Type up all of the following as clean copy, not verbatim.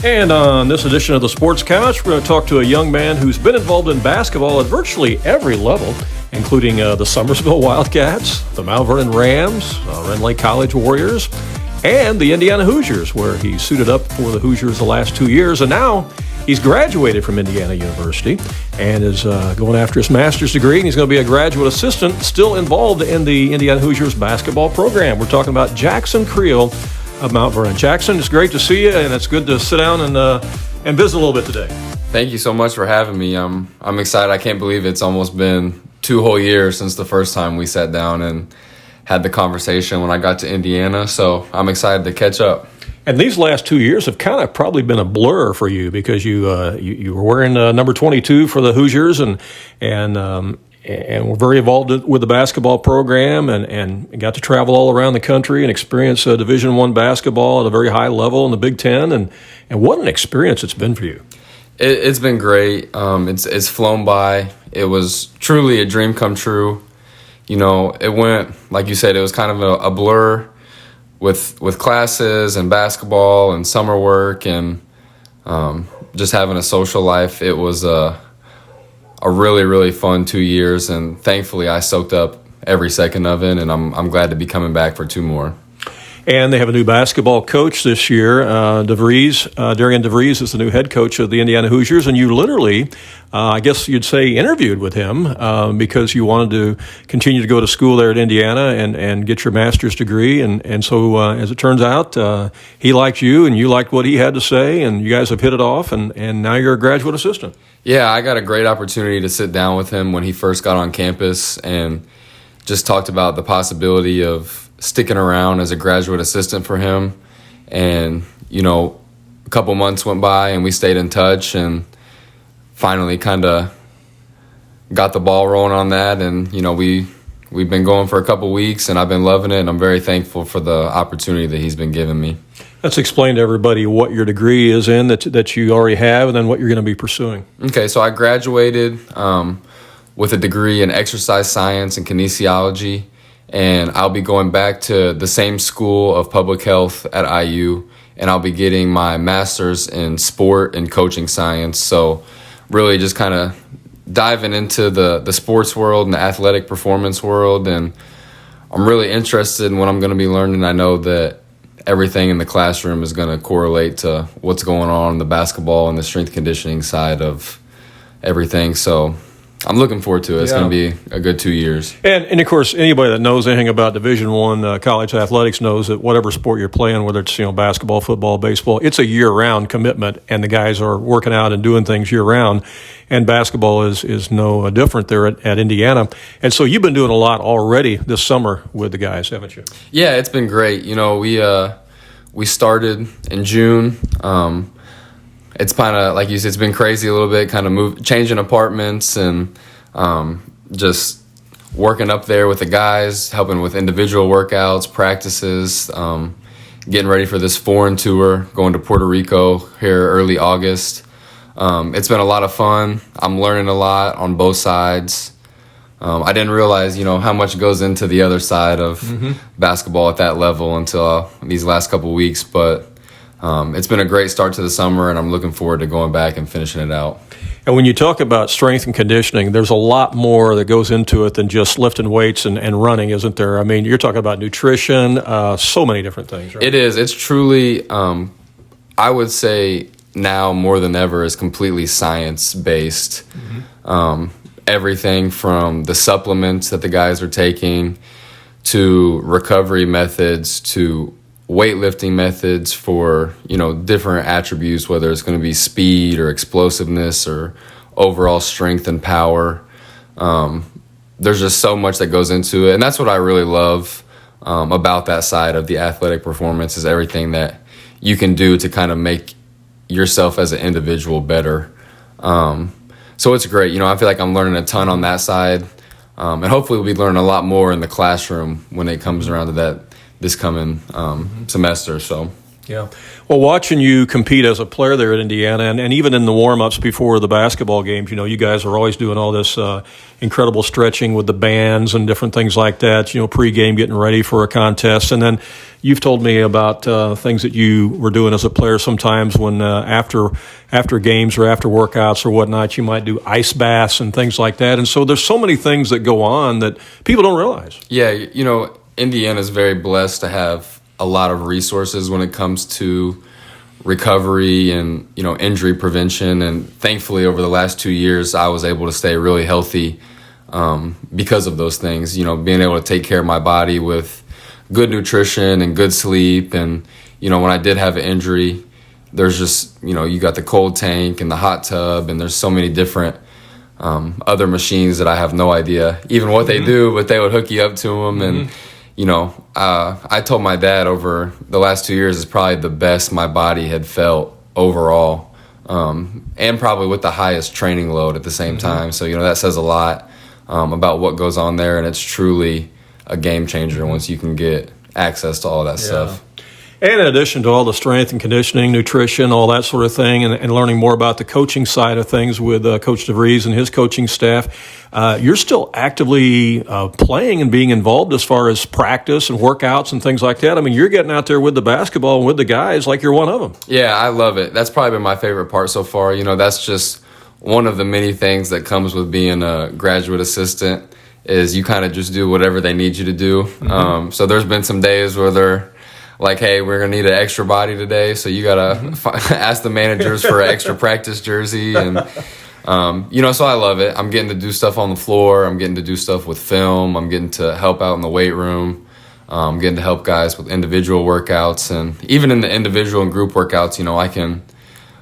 And on this edition of the Sports Couch, we're going to talk to a young man who's been involved in basketball at virtually every level, including the Summersville Wildcats, the Mount Vernon Rams, Red Lake College Warriors, and the Indiana Hoosiers, where he suited up for the Hoosiers the last 2 years. And now he's graduated from Indiana University and is going after his master's degree, and he's going to be a graduate assistant still involved in the Indiana Hoosiers basketball program. We're talking about Jackson Creel of Mt Vernon. Jackson, it's great to see you, and it's good to sit down and visit a little bit today. Thank you so much for having me. I'm excited. I can't believe it's almost been 2 whole years since the first time we sat down and had the conversation when I got to Indiana, so I'm excited to catch up. And these last 2 years have kind of probably been a blur for you because you were wearing number 22 for the Hoosiers and were very involved with the basketball program and got to travel all around the country and experience Division I basketball at a very high level in the Big Ten. And what an experience it's been for you. It's been great. It's flown by. It was truly a dream come true. You know, it went, like you said, it was kind of a blur with classes and basketball and summer work and just having a social life. It was a really, really fun 2 years, and thankfully I soaked up every second of it, and I'm glad to be coming back for 2 more. And they have a new basketball coach this year. DeVries, Darian DeVries is the new head coach of the Indiana Hoosiers, and you literally, I guess you'd say, interviewed with him because you wanted to continue to go to school there at Indiana and get your master's degree. And so, as it turns out, he liked you, and you liked what he had to say, and you guys have hit it off, and now you're a graduate assistant. Yeah, I got a great opportunity to sit down with him when he first got on campus and just talked about the possibility of sticking around as a graduate assistant for him. And, you know, a couple months went by and we stayed in touch and finally kind of got the ball rolling on that. And, you know, we've been going for a couple weeks and I've been loving it, and I'm very thankful for the opportunity that he's been giving me. Let's explain to everybody what your degree is in that you already have and then what you're going to be pursuing. Okay, so I graduated with a degree in exercise science and kinesiology, and I'll be going back to the same school of public health at IU, and I'll be getting my master's in sport and coaching science. So really just kind of diving into the sports world and the athletic performance world, and I'm really interested in what I'm going to be learning. I know that everything in the classroom is going to correlate to what's going on in the basketball and the strength conditioning side of everything. So I'm looking forward to it. It's going to be a good 2 years. And of course, anybody that knows anything about Division I college athletics knows that whatever sport you're playing, whether it's basketball, football, baseball, it's a year-round commitment, and the guys are working out and doing things year-round. And basketball is no different there at Indiana. And so you've been doing a lot already this summer with the guys, haven't you? Yeah, it's been great. You know, we started in June. It's kind of, like you said, it's been crazy a little bit, kind of changing apartments and just working up there with the guys, helping with individual workouts, practices, getting ready for this foreign tour, going to Puerto Rico here early August. It's been a lot of fun. I'm learning a lot on both sides. I didn't realize, how much goes into the other side of basketball at that level until these last couple weeks, but it's been a great start to the summer, and I'm looking forward to going back and finishing it out. And when you talk about strength and conditioning, there's a lot more that goes into it than just lifting weights and running, isn't there? I mean, you're talking about nutrition, so many different things, right? It is. It's truly, I would say now more than ever, is completely science-based. Everything from the supplements that the guys are taking to recovery methods to weightlifting methods for, different attributes, whether it's going to be speed or explosiveness or overall strength and power. There's just so much that goes into it. And that's what I really love about that side of the athletic performance, is everything that you can do to kind of make yourself as an individual better. So it's great. I feel like I'm learning a ton on that side. And hopefully we'll be learning a lot more in the classroom when it comes around to that this coming semester. So Yeah. Well, watching you compete as a player there at Indiana, and even in the warm-ups before the basketball games, you guys are always doing all this incredible stretching with the bands and different things like that, pregame getting ready for a contest. And then you've told me about things that you were doing as a player sometimes when after games or after workouts or whatnot, you might do ice baths and things like that. And so there's so many things that go on that people don't realize. Yeah, Indiana's very blessed to have a lot of resources when it comes to recovery and injury prevention, and thankfully over the last 2 years I was able to stay really healthy because of those things. Being able to take care of my body with good nutrition and good sleep, and when I did have an injury, there's just you got the cold tank and the hot tub, and there's so many different other machines that I have no idea even what they do, but they would hook you up to them. And I told my dad over the last 2 years is probably the best my body had felt overall, and probably with the highest training load at the same time. So, that says a lot about what goes on there, and it's truly a game changer once you can get access to all that stuff. And in addition to all the strength and conditioning, nutrition, all that sort of thing, and learning more about the coaching side of things with Coach DeVries and his coaching staff, you're still actively playing and being involved as far as practice and workouts and things like that. I mean, you're getting out there with the basketball and with the guys like you're one of them. Yeah, I love it. That's probably been my favorite part so far. That's just one of the many things that comes with being a graduate assistant is you kind of just do whatever they need you to do. So there's been some days where they're like, hey, we're going to need an extra body today, so you got to ask the managers for an extra practice jersey. And, so I love it. I'm getting to do stuff on the floor. I'm getting to do stuff with film. I'm getting to help out in the weight room. I'm getting to help guys with individual workouts. And even in the individual and group workouts, I can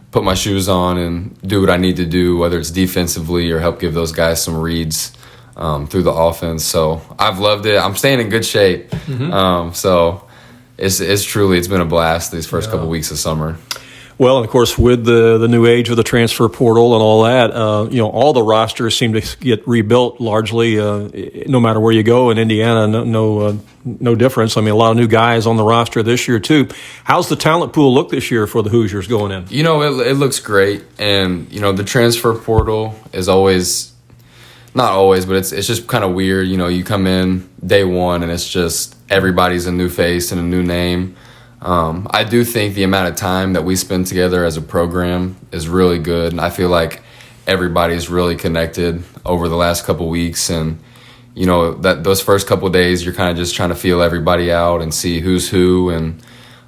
put my shoes on and do what I need to do, whether it's defensively or help give those guys some reads through the offense. So I've loved it. I'm staying in good shape. So it's been a blast these first couple weeks of summer. Well, and of course, with the new age of the transfer portal and all that, all the rosters seem to get rebuilt largely, no matter where you go in Indiana. No difference. I mean, a lot of new guys on the roster this year too. How's the talent pool look this year for the Hoosiers going in? It looks great, and the transfer portal is always. Not always, but it's just kind of weird. You come in day one and it's just everybody's a new face and a new name. I do think the amount of time that we spend together as a program is really good, and I feel like everybody's really connected over the last couple weeks. And that those first couple days, you're kind of just trying to feel everybody out and see who's who. And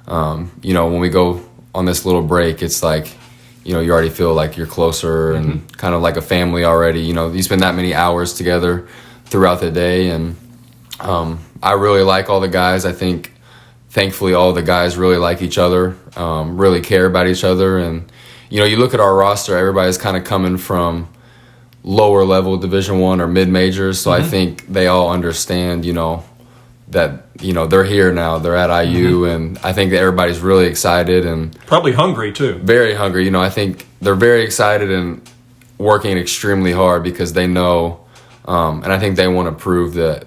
when we go on this little break, it's like, you already feel like you're closer and kind of like a family already. You spend that many hours together throughout the day. And I really like all the guys. I think, thankfully, all the guys really like each other, really care about each other. And, you look at our roster, everybody's kind of coming from lower level Division I or mid-majors. So I think they all understand, that they're here now, they're at IU, and I think that everybody's really excited and probably hungry too. Very hungry. I think they're very excited and working extremely hard because they know, and I think they want to prove that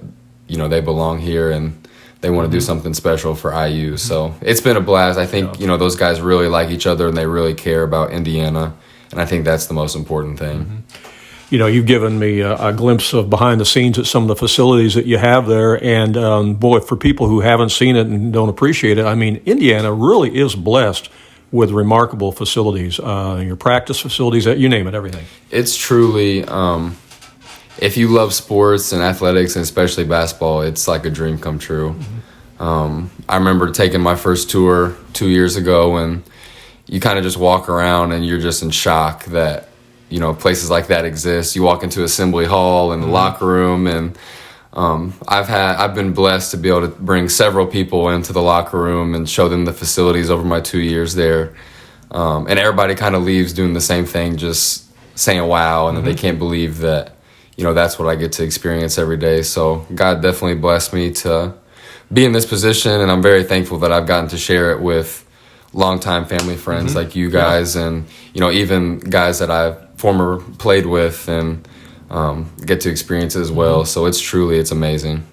they belong here and they want to do something special for IU. So it's been a blast. I think those guys really like each other and they really care about Indiana, and I think that's the most important thing. You've given me a glimpse of behind the scenes at some of the facilities that you have there. And, boy, for people who haven't seen it and don't appreciate it, I mean, Indiana really is blessed with remarkable facilities, your practice facilities, you name it, everything. It's truly, if you love sports and athletics, and especially basketball, it's like a dream come true. I remember taking my first tour 2 years ago, and you kind of just walk around and you're just in shock that, places like that exist. You walk into Assembly Hall and the locker room, and I've been blessed to be able to bring several people into the locker room and show them the facilities over my 2 years there. And everybody kind of leaves doing the same thing, just saying wow, and that they can't believe that, that's what I get to experience every day. So God definitely blessed me to be in this position, and I'm very thankful that I've gotten to share it with longtime family friends like you guys, and even guys that I've played with and get to experience it as well. So it's amazing.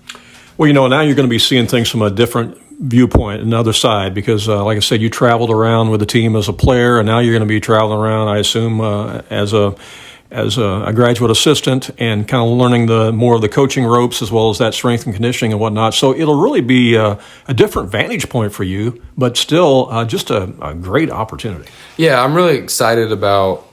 Well, now you're going to be seeing things from a different viewpoint, another side, because like I said, you traveled around with the team as a player, and now you're going to be traveling around, I assume, as a graduate assistant, and kind of learning more of the coaching ropes as well as that strength and conditioning and whatnot. So it'll really be a different vantage point for you, but still just a great opportunity. Yeah, I'm really excited about,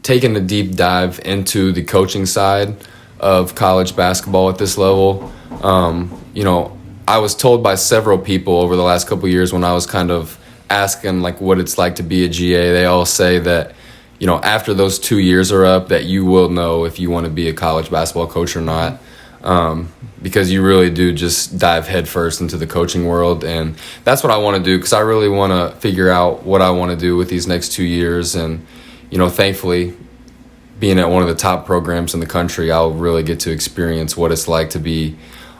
taking a deep dive into the coaching side of college basketball at this level. I was told by several people over the last couple of years when I was kind of asking like what it's like to be a GA, they all say that, after those 2 years are up, that you will know if you want to be a college basketball coach or not, because you really do just dive headfirst into the coaching world. And that's what I want to do, because I really want to figure out what I want to do with these next 2 years. And, thankfully, being at one of the top programs in the country, I'll really get to experience what it's like to be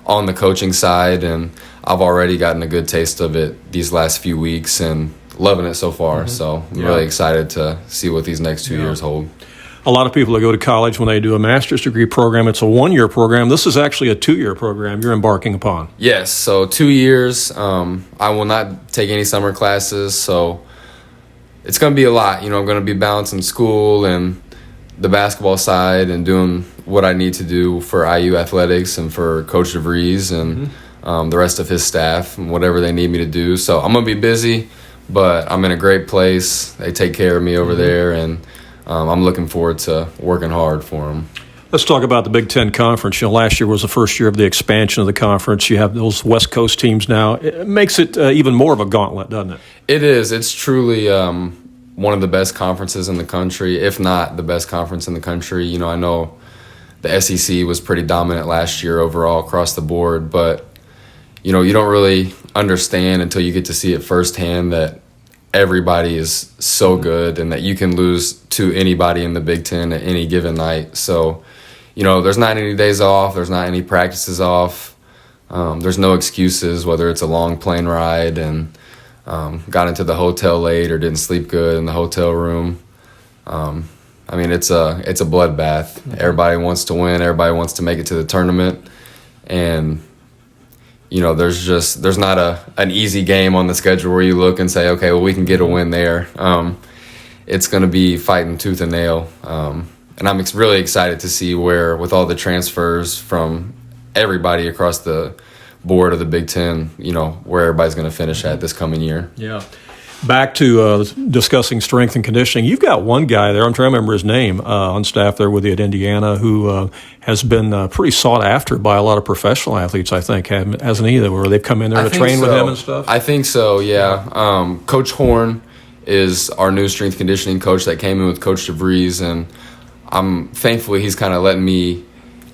on the coaching side. And I've already gotten a good taste of it these last few weeks and loving it so far. So I'm really excited to see what these next 2 years hold. A lot of people that go to college, when they do a master's degree program, it's a 1-year program. This is actually a 2-year program you're embarking upon. Yes, so 2 years. I will not take any summer classes, so it's going to be a lot. I'm going to be balancing school and the basketball side and doing what I need to do for IU athletics and for Coach DeVries and the rest of his staff and whatever they need me to do. So I'm going to be busy, but I'm in a great place. They take care of me over there, and I'm looking forward to working hard for them. Let's talk about the Big Ten Conference. Last year was the first year of the expansion of the conference. You have those West Coast teams now. It makes it even more of a gauntlet, doesn't it? It is. It's truly one of the best conferences in the country, if not the best conference in the country. I know the SEC was pretty dominant last year overall across the board, but, you don't really understand until you get to see it firsthand that everybody is so good and that you can lose to anybody in the Big Ten at any given night. So, there's not any days off. There's not any practices off. There's no excuses, whether it's a long plane ride and got into the hotel late or didn't sleep good in the hotel room. It's a bloodbath. Everybody wants to win. Everybody wants to make it to the tournament. And, there's not an easy game on the schedule where you look and say, okay, well, we can get a win there. It's going to be fighting tooth and nail. And I'm really excited to see where, with all the transfers from everybody across the board of the Big Ten, where everybody's going to finish at this coming year. Yeah. Back to discussing strength and conditioning, you've got one guy there, I'm trying to remember his name, on staff there with you at Indiana, who has been pretty sought after by a lot of professional athletes, I think, hasn't he? Where they've come in there to train with him and stuff? I think so, yeah. Coach Horn is our new strength conditioning coach that came in with Coach DeVries, and thankfully he's kind of letting me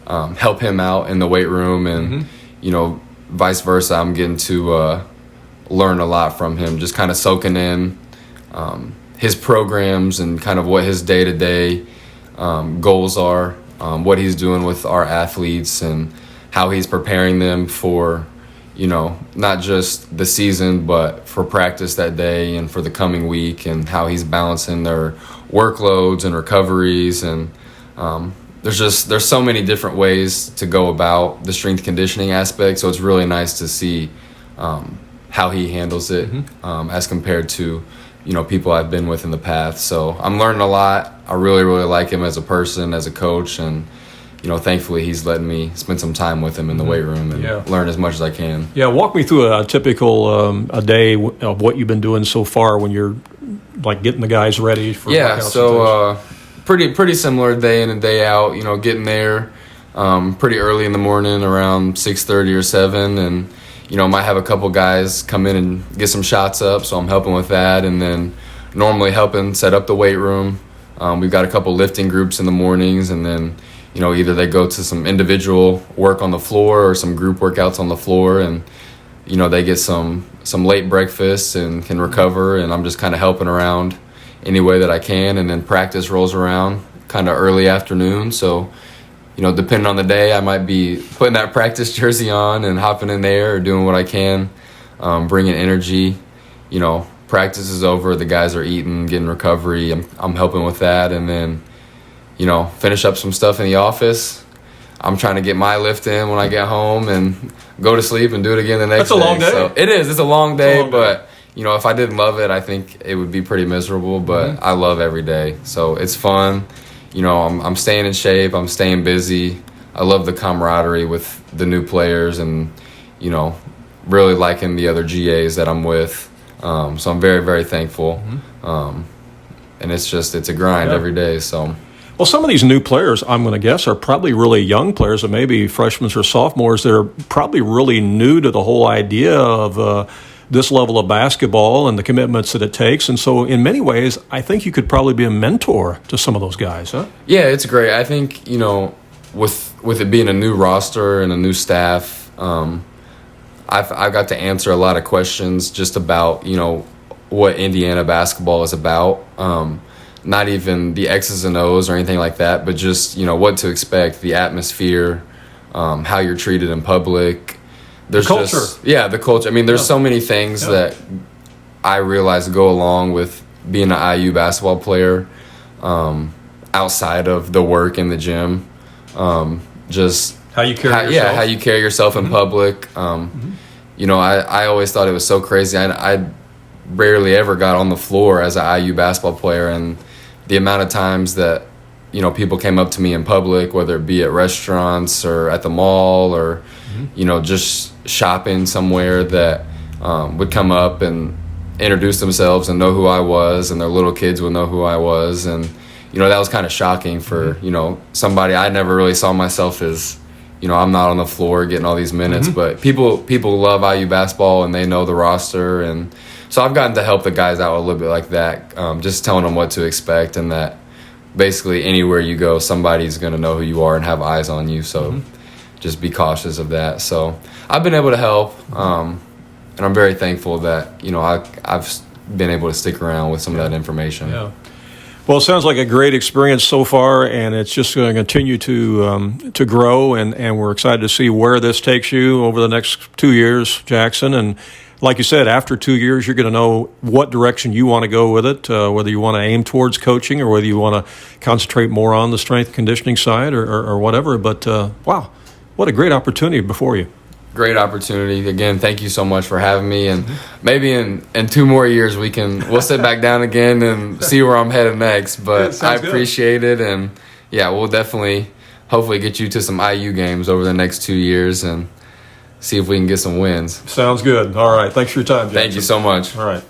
help him out in the weight room, and vice versa. I'm getting to learn a lot from him, just kind of soaking in his programs and kind of what his day-to-day goals are, what he's doing with our athletes and how he's preparing them for, not just the season, but for practice that day and for the coming week, and how he's balancing their workloads and recoveries. And there's so many different ways to go about the strength conditioning aspect. So it's really nice to see how he handles it as compared to, people I've been with in the past. So I'm learning a lot. I really, really like him as a person, as a coach, and, thankfully he's letting me spend some time with him in the weight room and learn as much as I can. Yeah, walk me through a typical a day of what you've been doing so far when you're, like, getting the guys ready for workouts. So pretty similar day in and day out, getting there pretty early in the morning, around 6:30 or 7, and might have a couple guys come in and get some shots up, so I'm helping with that, and then normally helping set up the weight room. We've got a couple lifting groups in the mornings, and then, either they go to some individual work on the floor or some group workouts on the floor, and, they get some late breakfast and can recover, and I'm just kind of helping around any way that I can, and then practice rolls around kind of early afternoon, so depending on the day, I might be putting that practice jersey on and hopping in there or doing what I can, bringing energy. Practice is over, the guys are eating, getting recovery. I'm helping with that, and then, finish up some stuff in the office. I'm trying to get my lift in when I get home and go to sleep and do it again the next day. That's a long day. So it is. It's a long day, but if I didn't love it, I think it would be pretty miserable. But I love every day, so it's fun. I'm staying in shape. I'm staying busy. I love the camaraderie with the new players, and really liking the other GAs that I'm with. So I'm very, very thankful. And it's a grind every day. So. Well, some of these new players, I'm going to guess, are probably really young players, and maybe freshmen or sophomores that are probably really new to the whole idea of this level of basketball and the commitments that it takes. And so in many ways, I think you could probably be a mentor to some of those guys, huh? Yeah, it's great. I think, with it being a new roster and a new staff, I've got to answer a lot of questions just about, what Indiana basketball is about. Not even the X's and O's or anything like that, but just, what to expect, the atmosphere, how you're treated in public. There's the culture. The culture. I mean, there's so many things that I realize go along with being an IU basketball player, outside of the work in the gym. Just how you carry yourself. How you carry yourself in public. I always thought it was so crazy. I rarely ever got on the floor as an IU basketball player, and the amount of times that people came up to me in public, whether it be at restaurants or at the mall or just shopping somewhere, that would come up and introduce themselves and know who I was, and their little kids would know who I was. And that was kind of shocking for somebody. I never really saw myself as I'm not on the floor getting all these minutes, but people love IU basketball and they know the roster. And so I've gotten to help the guys out a little bit like that, just telling them what to expect, and that basically anywhere you go, somebody's going to know who you are and have eyes on you. So just be cautious of that. So I've been able to help, and I'm very thankful that I've been able to stick around with some of that information. Yeah. Well, it sounds like a great experience so far, and it's just going to continue to grow, and we're excited to see where this takes you over the next 2 years, Jackson. And like you said, after 2 years, you're going to know what direction you want to go with it, whether you want to aim towards coaching or whether you want to concentrate more on the strength conditioning side or whatever. But, wow, what a great opportunity before you. Great opportunity. Again, thank you so much for having me. And maybe in 2 more years we'll sit back down again and see where I'm headed next. But I appreciate it. And, we'll definitely hopefully get you to some IU games over the next 2 years and see if we can get some wins. Sounds good. All right. Thanks for your time, Jackson. Thank you so much. All right.